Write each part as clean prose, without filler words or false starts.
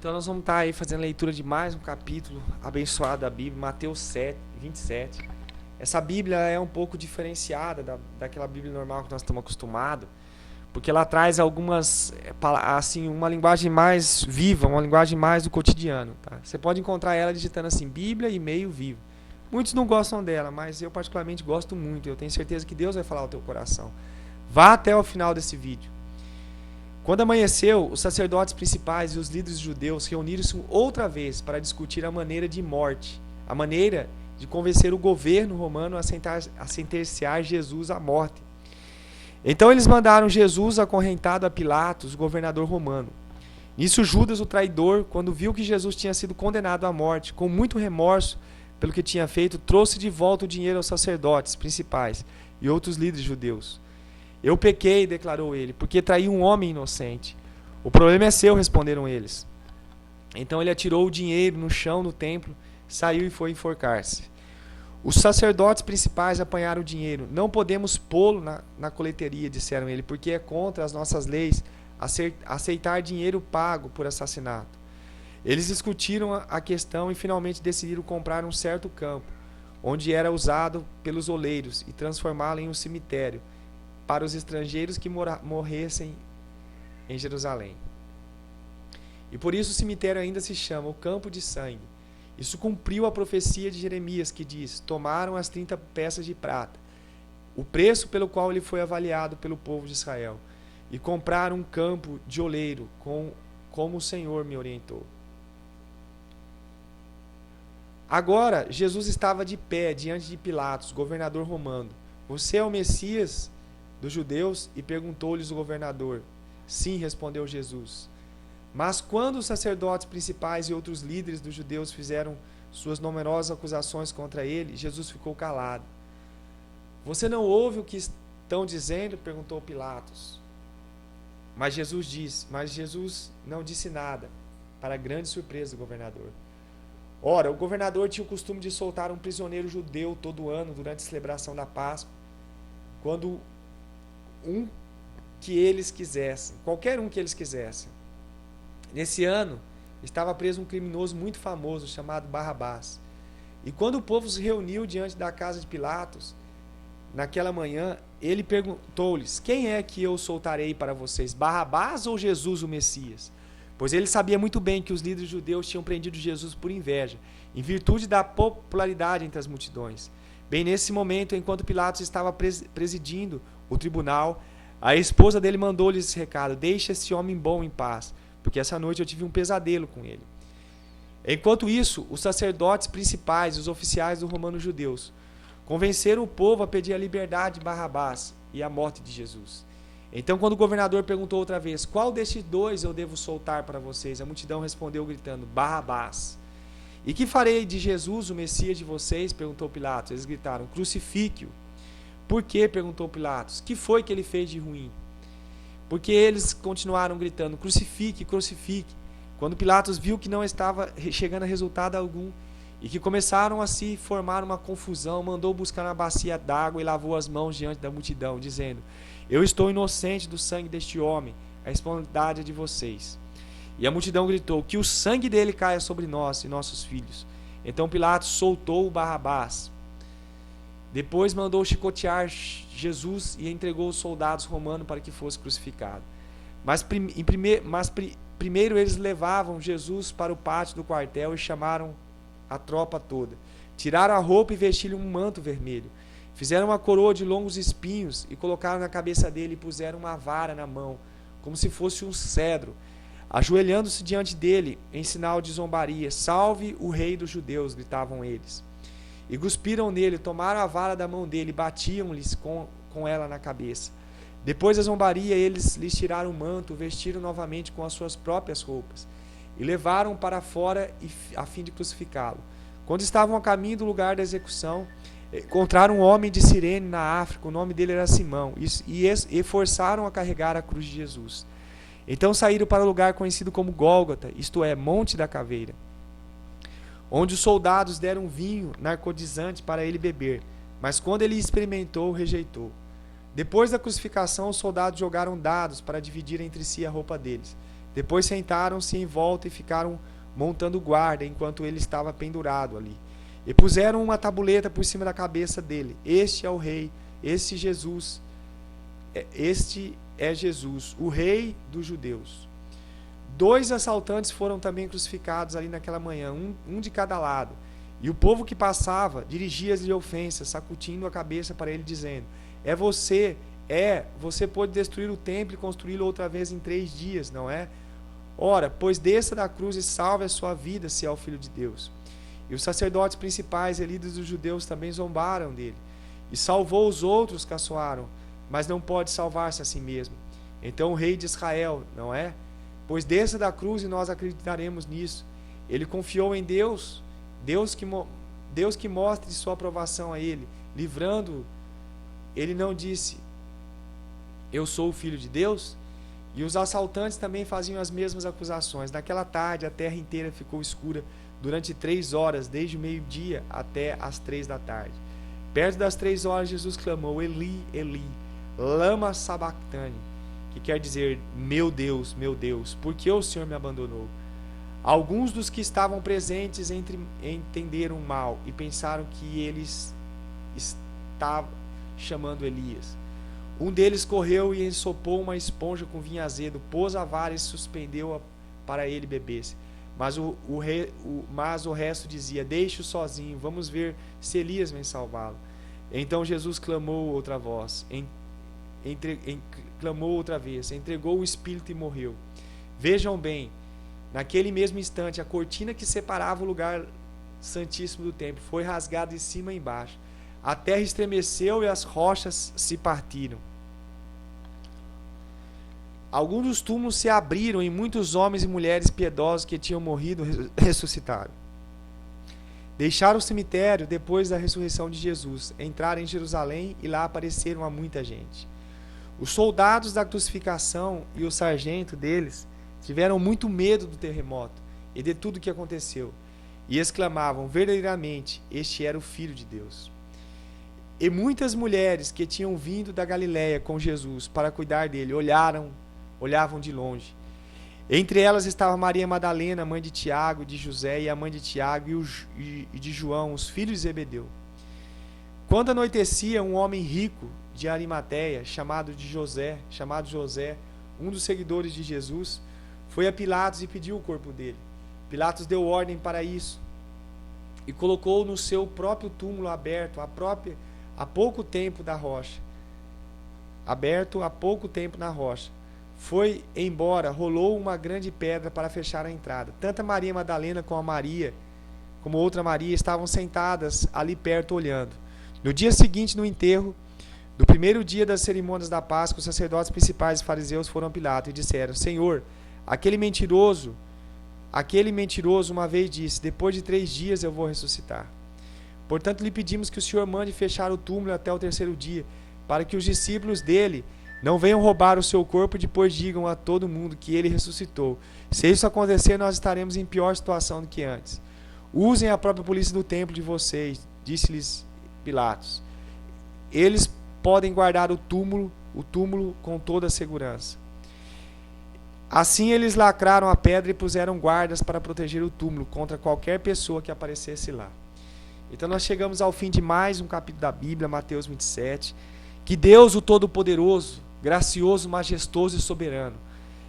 Então nós vamos estar aí fazendo leitura de mais um capítulo abençoado da Bíblia, Mateus 7, 27. Essa Bíblia é um pouco diferenciada daquela Bíblia normal que nós estamos acostumados, porque ela traz algumas, assim, uma linguagem mais viva, uma linguagem mais do cotidiano. Tá? Você pode encontrar ela digitando assim, Bíblia e meio vivo. Muitos não gostam dela, mas eu particularmente gosto muito. Eu tenho certeza que Deus vai falar ao teu coração. Vá até o final desse vídeo. Quando amanheceu, os sacerdotes principais e os líderes judeus reuniram-se outra vez para discutir a maneira de morte, a maneira de convencer o governo romano a sentenciar Jesus à morte. Então eles mandaram Jesus acorrentado a Pilatos, o governador romano. Nisso Judas, o traidor, quando viu que Jesus tinha sido condenado à morte, com muito remorso pelo que tinha feito, trouxe de volta o dinheiro aos sacerdotes principais e outros líderes judeus. Eu pequei, declarou ele, porque traí um homem inocente. O problema é seu, responderam eles. Então ele atirou o dinheiro no chão do templo, saiu e foi enforcar-se. Os sacerdotes principais apanharam o dinheiro. Não podemos pô-lo na coleteria, disseram ele, porque é contra as nossas leis aceitar dinheiro pago por assassinato. Eles discutiram a questão e finalmente decidiram comprar um certo campo, onde era usado pelos oleiros, e transformá-lo em um cemitério, para os estrangeiros que morressem em Jerusalém. E por isso o cemitério ainda se chama o Campo de Sangue. Isso cumpriu a profecia de Jeremias, que diz: tomaram as 30 peças de prata, o preço pelo qual ele foi avaliado pelo povo de Israel, e compraram um campo de oleiro, como o Senhor me orientou. Agora, Jesus estava de pé diante de Pilatos, governador romano. Você é o Messias dos judeus? E perguntou-lhes o governador. Sim, respondeu Jesus. Mas quando os sacerdotes principais e outros líderes dos judeus fizeram suas numerosas acusações contra ele, Jesus ficou calado. Você não ouve o que estão dizendo? Perguntou Pilatos. Mas Jesus não disse nada, para grande surpresa do governador. Ora, o governador tinha o costume de soltar um prisioneiro judeu todo ano durante a celebração da Páscoa, quando qualquer um que eles quisessem. Nesse ano, estava preso um criminoso muito famoso chamado Barrabás. E quando o povo se reuniu diante da casa de Pilatos, naquela manhã, ele perguntou-lhes: quem é que eu soltarei para vocês, Barrabás ou Jesus o Messias? Pois ele sabia muito bem que os líderes judeus tinham prendido Jesus por inveja, em virtude da popularidade entre as multidões. Bem nesse momento, enquanto Pilatos estava presidindo o tribunal, a esposa dele mandou-lhe esse recado: deixe esse homem bom em paz, porque essa noite eu tive um pesadelo com ele. Enquanto isso, os sacerdotes principais e os oficiais dos romanos judeus convenceram o povo a pedir a liberdade de Barrabás e a morte de Jesus. Então, quando o governador perguntou outra vez: qual destes dois eu devo soltar para vocês? A multidão respondeu gritando: Barrabás. E que farei de Jesus, o Messias de vocês? Perguntou Pilatos. Eles gritaram: crucifique-o. Por quê? Perguntou Pilatos. Que foi que ele fez de ruim? Porque eles continuaram gritando: crucifique, crucifique. Quando Pilatos viu que não estava chegando a resultado algum e que começaram a se formar uma confusão, mandou buscar uma bacia d'água e lavou as mãos diante da multidão, dizendo: eu estou inocente do sangue deste homem, a responsabilidade é de vocês. E a multidão gritou: que o sangue dele caia sobre nós e nossos filhos. Então Pilatos soltou o Barrabás. Depois mandou chicotear Jesus e entregou os soldados romanos para que fosse crucificado. Mas primeiro eles levavam Jesus para o pátio do quartel e chamaram a tropa toda. Tiraram a roupa e vestiram um manto vermelho. Fizeram uma coroa de longos espinhos e colocaram na cabeça dele e puseram uma vara na mão, como se fosse um cedro. Ajoelhando-se diante dele, em sinal de zombaria: salve o rei dos judeus, gritavam eles. E cuspiram nele, tomaram a vara da mão dele e batiam-lhes com ela na cabeça. Depois da zombaria, eles lhes tiraram o manto, vestiram novamente com as suas próprias roupas e levaram para fora a fim de crucificá-lo. Quando estavam a caminho do lugar da execução, encontraram um homem de Cirene na África, o nome dele era Simão, e forçaram a carregar a cruz de Jesus. Então saíram para o lugar conhecido como Gólgota, isto é, Monte da Caveira, onde os soldados deram vinho narcotizante para ele beber, mas quando ele experimentou, rejeitou. Depois da crucificação, os soldados jogaram dados para dividir entre si a roupa deles. Depois sentaram-se em volta e ficaram montando guarda enquanto ele estava pendurado ali. E puseram uma tabuleta por cima da cabeça dele. Este é o rei, este é Jesus, o rei dos judeus. 2 assaltantes foram também crucificados ali naquela manhã, um de cada lado. E o povo que passava dirigia-lhe ofensas, sacudindo a cabeça para ele, dizendo: você pode destruir o templo e construí-lo outra vez em 3 dias, não é? Ora, pois desça da cruz e salve a sua vida, se é o Filho de Deus. E os sacerdotes principais e líderes dos judeus também zombaram dele. E salvou os outros, caçoaram, mas não pode salvar-se a si mesmo. Então o rei de Israel, não é? Pois desça da cruz e nós acreditaremos nisso. Ele confiou em Deus, Deus que mostre sua aprovação a ele, livrando-o. Ele não disse: eu sou o Filho de Deus? E os assaltantes também faziam as mesmas acusações. Naquela tarde a terra inteira ficou escura durante 3 horas, desde o meio-dia até as 3 da tarde. Perto das 3 horas Jesus clamou: Eli, Eli, lama sabachthani, que quer dizer: meu Deus, por que o Senhor me abandonou? Alguns dos que estavam presentes entenderam mal e pensaram que eles estavam chamando Elias. Um deles correu e ensopou uma esponja com vinho azedo, pôs a vara e suspendeu-a para ele bebesse. Mas o resto dizia: deixe-o sozinho, vamos ver se Elias vem salvá-lo. Então Jesus clamou outra vez, entregou o espírito e morreu. Vejam bem, naquele mesmo instante, a cortina que separava o lugar santíssimo do templo foi rasgada de cima e embaixo. A terra estremeceu e as rochas se partiram. Alguns dos túmulos se abriram e muitos homens e mulheres piedosos que tinham morrido ressuscitaram. Deixaram o cemitério depois da ressurreição de Jesus, entraram em Jerusalém e lá apareceram a muita gente. Os soldados da crucificação e o sargento deles tiveram muito medo do terremoto e de tudo o que aconteceu, e exclamavam: verdadeiramente, este era o Filho de Deus. E muitas mulheres que tinham vindo da Galiléia com Jesus para cuidar dele olhavam de longe. Entre elas estava Maria Madalena, mãe de Tiago e de José, e a mãe de Tiago e de João, os filhos de Zebedeu. Quando anoitecia, um homem rico de Arimateia, chamado José, um dos seguidores de Jesus, foi a Pilatos e pediu o corpo dele. Pilatos deu ordem para isso e colocou no seu próprio túmulo aberto há pouco tempo na rocha. Foi embora, rolou uma grande pedra para fechar a entrada. Tanto a Maria Madalena como outra Maria estavam sentadas ali perto olhando. No dia seguinte, no enterro, do primeiro dia das cerimônias da Páscoa, os sacerdotes principais e fariseus foram a Pilatos e disseram: Senhor, aquele mentiroso uma vez disse: depois de 3 dias eu vou ressuscitar. Portanto, lhe pedimos que o Senhor mande fechar o túmulo até o 3º dia, para que os discípulos dele não venham roubar o seu corpo e depois digam a todo mundo que ele ressuscitou. Se isso acontecer, nós estaremos em pior situação do que antes. Usem a própria polícia do templo de vocês, disse-lhes Pilatos. Eles podem guardar o túmulo com toda a segurança. Assim eles lacraram a pedra e puseram guardas para proteger o túmulo contra qualquer pessoa que aparecesse lá. Então nós chegamos ao fim de mais um capítulo da Bíblia, Mateus 27. Que Deus, o Todo-Poderoso, gracioso, majestoso e soberano,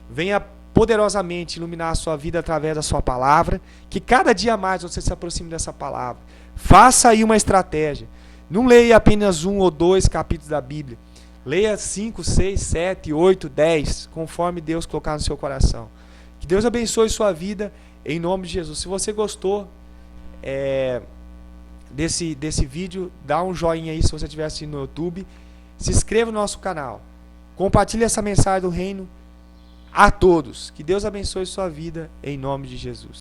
venha poderosamente iluminar a sua vida através da sua palavra, que cada dia mais você se aproxime dessa palavra. Faça aí uma estratégia. Não leia apenas 1 ou 2 capítulos da Bíblia. Leia 5, 6, 7, 8, 10, conforme Deus colocar no seu coração. Que Deus abençoe sua vida, em nome de Jesus. Se você gostou desse vídeo, dá um joinha aí se você estiver assistindo no YouTube. Se inscreva no nosso canal. Compartilhe essa mensagem do reino a todos. Que Deus abençoe sua vida, em nome de Jesus.